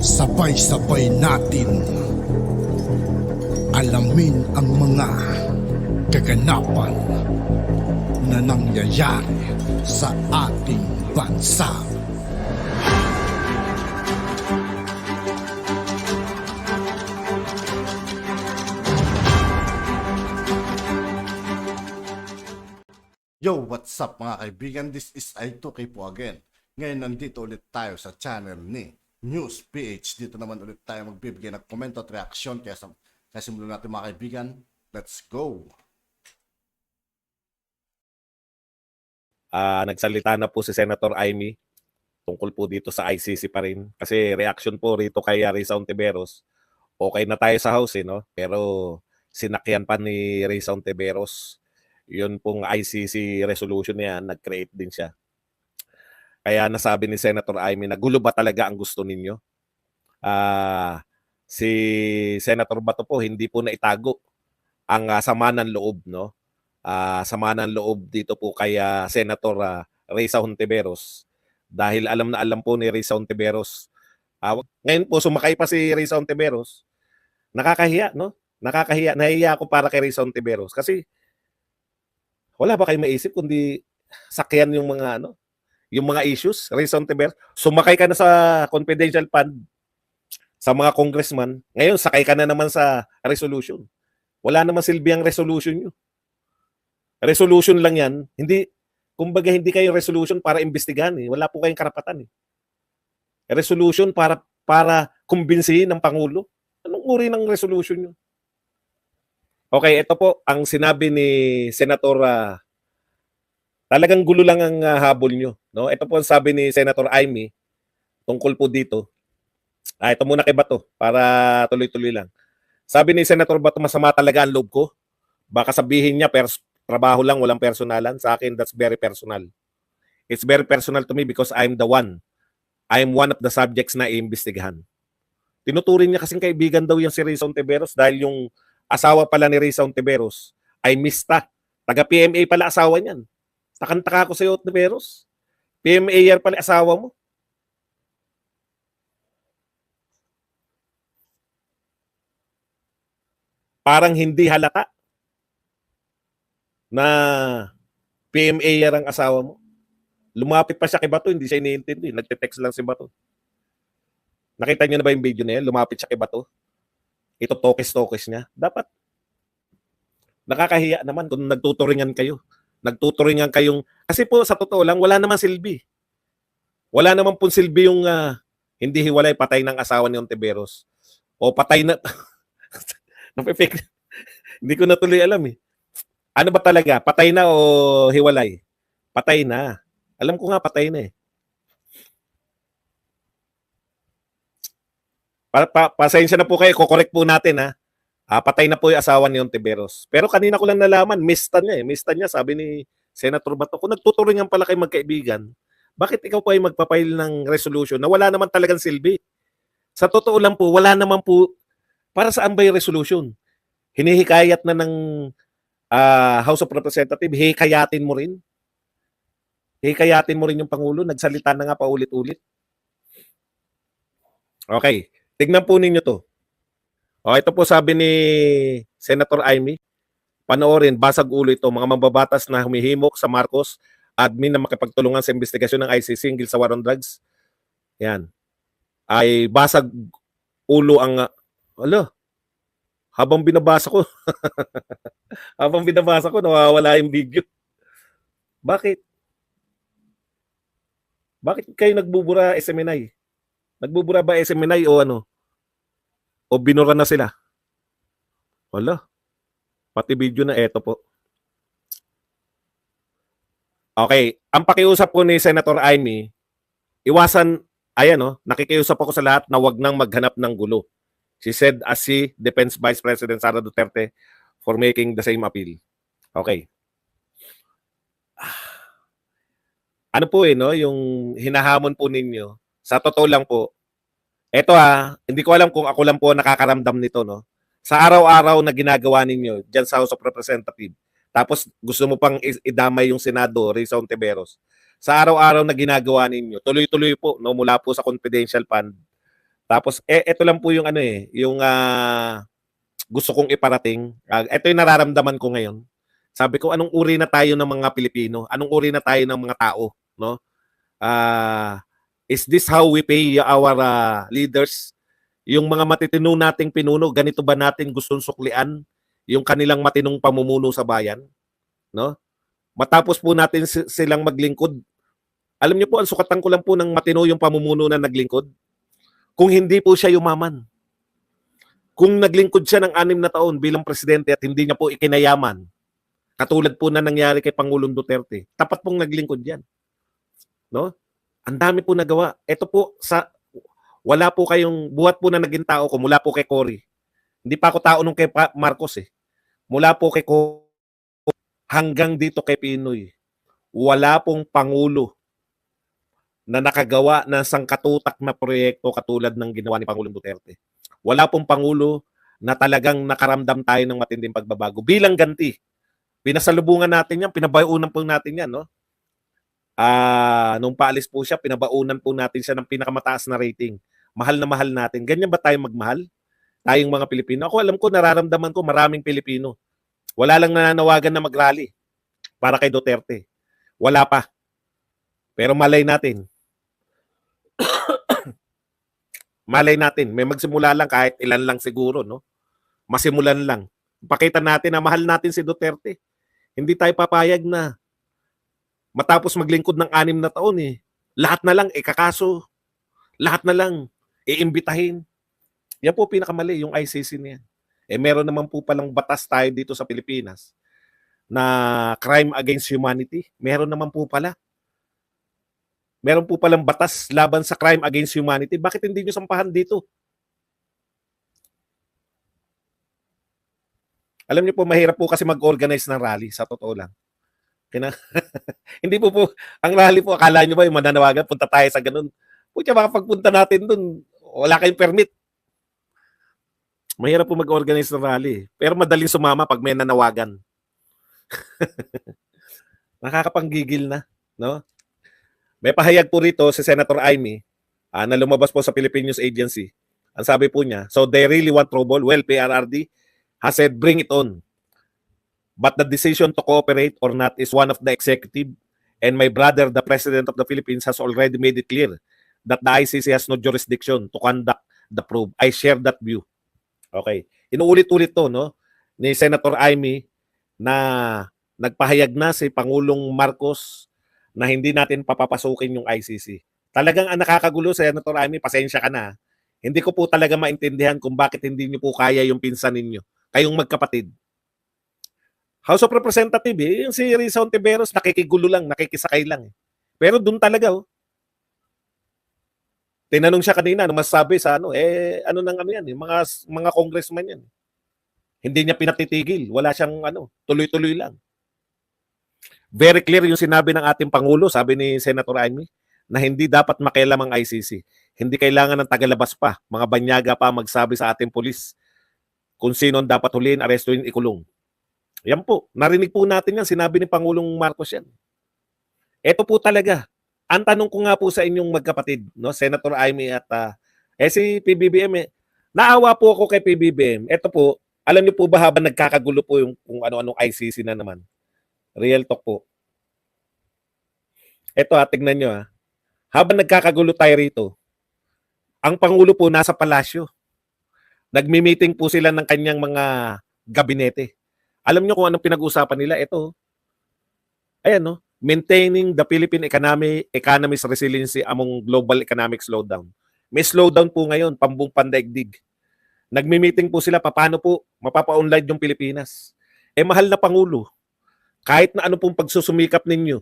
Sabay-sabay natin alamin ang mga kaganapan na nangyayari sa ating bansa. Yo, what's up mga kaibigan? This is I2K po again. Ngayon nandito ulit tayo sa channel ni News PH. Dito naman ulit tayo magbibigay ng komento at reaksyon. Kaya simulan natin mga kaibigan. Let's go! Nagsalita na po si Senator Amy tungkol po dito sa ICC pa rin. Kasi reaction po rito kay Risa Hontiveros. Okay na tayo sa House, no? Pero sinakyan pa ni Risa Hontiveros. Yun pong ICC resolution niya, nag-create din siya. Kaya nasabi ni Senator Amy na gulo ba talaga ang gusto ninyo? Si Senator Bato po hindi po naitago ang sama ng loob, no? Sama ng loob dito po kay Senator Risa Hontiveros. Dahil alam na alam po ni Risa Hontiveros. Ngayon po sumakay pa si Risa Hontiveros. Nakakahiya, no? Nakakahiya. Nahihiya ako para kay Risa Hontiveros kasi wala ba kayo maisip kundi sakyan yung mga yung mga issues, Risa Hontiveros? Sumakay ka na sa confidential fund sa mga congressman. Ngayon sakay ka na naman sa resolution. Wala naman silbi ang resolution nyo. Resolution lang yan. Kumbaga hindi kayo resolution para imbestigahan eh. Wala po kayong karapatan eh. Resolution para kumbinsihin ng Pangulo. Anong uri ng resolution nyo? Okay, ito po ang sinabi ni Senator, talagang gulo lang ang habol nyo. No? Ito po ang sabi ni Senator Amy tungkol po dito. Ito muna kay Bato para tuloy-tuloy lang. Sabi ni Senator Bato, masama talaga ang loob ko. Baka sabihin niya, trabaho lang, walang personalan. Sa akin, that's very personal. It's very personal to me because I'm one of the subjects na iimbestigahan. Tinuturing niya kasing kaibigan daw yung si Risa Hontiveros dahil yung asawa pala ni Risa Hontiveros ay mista. Taga-PMA pala asawa niyan. Takantaka ko sa iyo, Hontiveros. PMA pala asawa mo. Parang hindi halata na PMA ang asawa mo. Lumapit pa siya kay Bato, hindi siya iniintindi. Nagte-text lang si Bato. Nakita niyo na ba yung video na yan? Lumapit siya kay Bato. Ito tokes-tokes niya. Dapat nakakahiya naman kung nagtuturingan kayo. Nagtuturingan kayong... Kasi po sa totoo lang, wala naman silbi. Wala naman pong silbi yung hindi hiwalay, patay ng asawa ni Hontiveros. O patay na... Hindi ko na tuloy alam eh. Ano ba talaga? Patay na o hiwalay? Patay na. Alam ko nga patay na eh. Pasensya na po kayo, kukorek po natin ha. Patay na po yung asawa ni Hontiveros. Pero kanina ko lang nalaman, mista niya eh. Mista niya, sabi ni Senator Bato, kung nagtuturingan pala kayo magkaibigan, bakit ikaw po ay magpapail ng resolution na wala naman talagang silbi? Sa totoo lang po, wala naman po, para saan ba yung resolution? Hinihikayat na ng House of Representatives, hikayatin mo rin. Hikayatin mo rin yung Pangulo, nagsalita na nga paulit-ulit. Okay. Tignan po ninyo to. Ito po sabi ni Senator Amy, panoorin, basag ulo ito, mga mambabatas na humihimok sa Marcos, admin na makipagtulungan sa investigasyon ng ICC hinggil sa war on drugs. Yan. Ay basag ulo ang... habang binabasa ko, nawawala yung video. Bakit? Bakit kayo nagbubura SMNI? Nagbubura ba SMNI o ano? O binura na sila? Wala. Pati video na eto po. Okay. Ang pakiusap ko ni Senator Amy, iwasan, nakikiusap ako sa lahat na wag nang maghanap ng gulo. She said as si Defense Vice President Sara Duterte for making the same appeal. Okay. Ano po no, yung hinahamon po ninyo, sa totoo lang po, eto hindi ko alam kung ako lang po nakakaramdam nito, no? Sa araw-araw na ginagawa ninyo dyan sa House of Representatives, tapos gusto mo pang idamay yung Senado, Risa Hontiveros. Sa araw-araw na ginagawa ninyo, tuloy-tuloy po, no, mula po sa confidential fund, Tapos eto lang po yung ano yung gusto kong iparating. Ito yung nararamdaman ko ngayon. Sabi ko, anong uri na tayo ng mga Pilipino? Anong uri na tayo ng mga tao, no? Is this how we pay our leaders? Yung mga matitino nating pinuno, ganito ba natin gustong suklian yung kanilang matinong pamumuno sa bayan, no? Matapos po natin silang maglingkod. Alam niyo po, ang sukatan ko lang po ng matino yung pamumuno na naglingkod. Kung hindi po siya yumaman. Kung naglingkod siya ng 6 na taon bilang presidente at hindi niya po ikinayaman, katulad po na nangyari kay Pangulong Duterte, tapat pong naglingkod yan. No? Ang dami po nagawa. Ito po, wala po kayong, buhat po na naging tao ko, mula po kay Cory. Hindi pa ako tao nung kay Marcos eh. Mula po kay Cory hanggang dito kay Pinoy. Wala pong Pangulo na nakagawa ng sangkatutak na proyekto katulad ng ginawa ni Pangulong Duterte. Wala pong Pangulo na talagang nakaramdam tayo ng matinding pagbabago. Bilang ganti, pinasalubungan natin yan, pinabaunan po natin yan, no? Nung paalis po siya, pinabaunan po natin siya ng pinakamataas na rating. Mahal na mahal natin. Ganyan ba tayo magmahal? Tayong mga Pilipino. Ako alam ko, nararamdaman ko maraming Pilipino. Wala lang nananawagan na mag-rally para kay Duterte. Wala pa. Pero malay natin. Malay natin. May magsimula lang kahit ilan lang siguro, no? Masimulan lang. Pakita natin na mahal natin si Duterte. Hindi tayo papayag na matapos maglingkod ng 6 na taon lahat na lang ikakaso. Lahat na lang iimbitahin. Yan po pinakamali, yung ICC niya. Meron naman po palang batas tayo dito sa Pilipinas na crime against humanity. Meron naman po pala. Meron po palang batas laban sa crime against humanity. Bakit hindi nyo sampahan dito? Alam niyo po, mahirap po kasi mag-organize ng rally, sa totoo lang. Hindi po, ang rally po, akala nyo ba yung mananawagan, punta tayo sa ganun. Pucha, baka pagpunta natin dun, wala kayong permit. Mahirap po mag-organize ng rally. Pero madaling sumama pag may nanawagan. Nakakapanggigil na, no? May pahayag po rito si Senator Amy na lumabas po sa Philippine News Agency. Ang sabi po niya, so they really want trouble? Well, PRRD has said, bring it on. But the decision to cooperate or not is one of the executive, and my brother, the President of the Philippines, has already made it clear that the ICC has no jurisdiction to conduct the probe. I share that view. Okay. Inuulit-ulit to, no? Ni Senator Amy na nagpahayag na si Pangulong Marcos na hindi natin papapasukin yung ICC. Talagang ang nakakagulo, Senator Amy, pasensya ka na. Hindi ko po talaga maintindihan kung bakit hindi niyo po kaya yung pinsan ninyo. Kayong magkapatid. House of Representative, yung si Risa Hontiveros, nakikigulo lang, nakikisakay lang. Pero doon talaga, tinanong siya kanina, ano masasabi sa ano yan, mga congressman yan. Hindi niya pinatitigil, wala siyang tuloy-tuloy lang. Very clear yung sinabi ng ating Pangulo, sabi ni Senator Amy, na hindi dapat makialam ang ICC. Hindi kailangan ng tagalabas pa, mga banyaga pa magsabi sa ating pulis kung sino dapat huliin, arestuin, ikulong. Yan po, narinig po natin yan, sinabi ni Pangulong Marcos yan. Ito po talaga. Ang tanong ko nga po sa inyong magkapatid, no, Senator Amy at si PBBM, naawa po ako kay PBBM. Ito po, alam niyo po ba habang nagkakagulo po yung kung ano-anong ICC na naman? Real talk po. Ito tignan nyo habang nagkakagulo tayo rito, ang Pangulo po nasa palasyo. Nagmi-meeting po sila ng kanyang mga gabinete. Alam nyo kung anong pinag-usapan nila? Ito. Ayan, no? Maintaining the Philippine economy's resiliency among global economic slowdown. May slowdown po ngayon, pambung pandaigdig. Nagmi-meeting po sila, paano po mapapa-unlad yung Pilipinas. Mahal na Pangulo, kahit na ano pong pagsusumikap ninyo,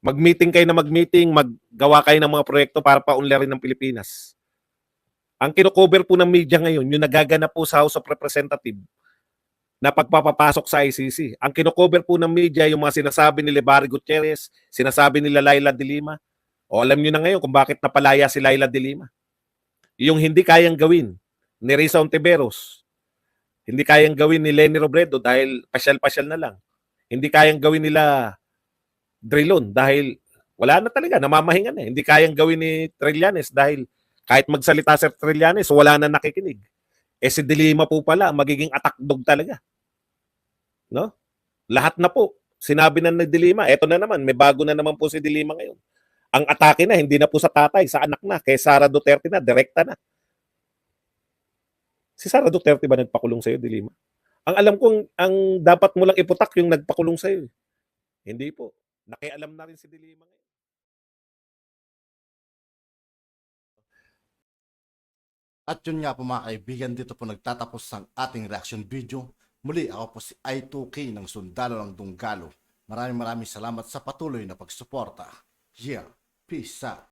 mag-meeting kayo na mag-meeting, maggawa kayo ng mga proyekto para pa-unlarin ng Pilipinas. Ang kino-cover po ng media ngayon, yung nagaganap po sa House of Representatives, na pagpapapasok sa ICC. Ang kino-cover po ng media, yung mga sinasabi ni Lebarry Gutierrez, sinasabi nila Laila de Lima. O alam nyo na ngayon kung bakit napalaya si Laila de Lima. Yung hindi kayang gawin ni Risa Hontiveros, hindi kayang gawin ni Leni Robredo dahil pasyal-pasyal na lang. Hindi kayang gawin nila Drilon dahil wala na talaga, namamahinga na. Hindi kayang gawin ni Trillanes dahil Kahit magsalita si Trillanes, wala na nakikinig. Eh si Dilima po pala, magiging attack dog talaga. No? Lahat na po. Sinabi na ni Dilima, eto na naman, may bago na naman po si Dilima ngayon. Ang atake na, hindi na po sa tatay, sa anak na. Kay Sara Duterte na, direkta na. Si Sara Duterte ba nagpakulong sa'yo, Dilima? Ang alam kong, ang dapat mo lang iputak yung nagpakulong sa'yo. Hindi po. Nakialam na rin si Dilima ngayon. At yun nga po mga kaibigan, dito po nagtatapos ang ating reaction video. Muli ako po si I2K ng Sundalo ng Dunggalo. Maraming salamat sa patuloy na pagsuporta. Yeah, peace out.